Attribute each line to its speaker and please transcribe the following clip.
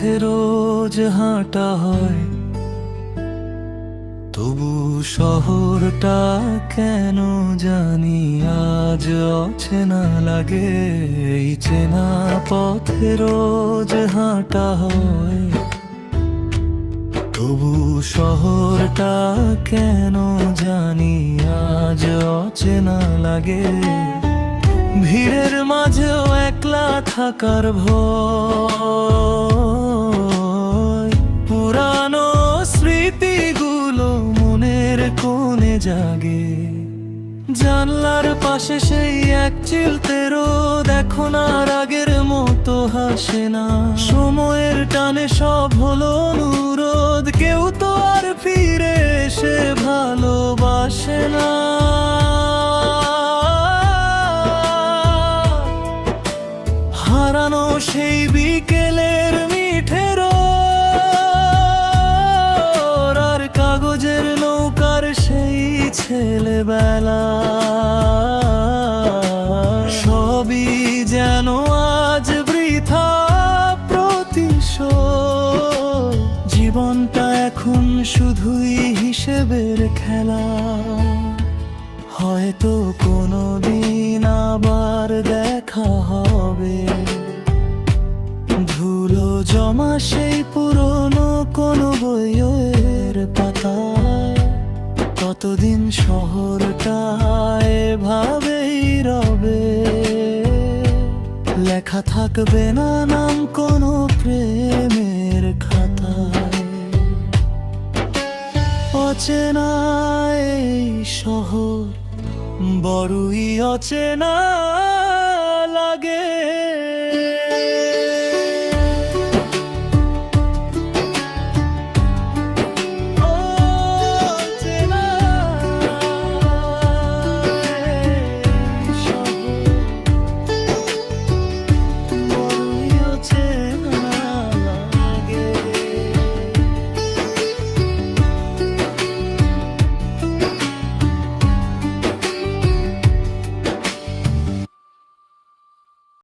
Speaker 1: পথে রোজ হাঁটা হয়, তবু শহরটা কেন জানি আজ অচেনা লাগে। এই চেনা পথে রোজ হাঁটা হয়, তবু শহরটা কেন জানি আজ অচেনা লাগে। ভিড়ের মাঝেও একলা থাকার ভয়, পুরানো স্মৃতিগুলো মনের কোণে জাগে। জানলার পাশে সেই এক চিলতে রোদ এখন আর আগের মতো হাসে না। সময়ের টানে সব হলো অনুরোধ, কেউ তো আর ফিরে এসে ভালোবাসে না। হারানো সেই বিকেলের মিঠে রোদ আর কাগজের নৌকার সেই ছেলেবেলা, সবই যেন আজ বৃথা প্রতিশোধ। জীবনটা এখন শুধুই হিসেবের খেলা, হয়তো কোনোদিন আবার দেখা হবে। ধুলো জমা সেই পুরনো কোনো বইয়ের পাতায়, ততদিন শহরটা এভাবেই রবে। লেখা থাকবে না নাম কোনো প্রেমের খাতায়। অচেনা এই শহর বড়ই অচেনা।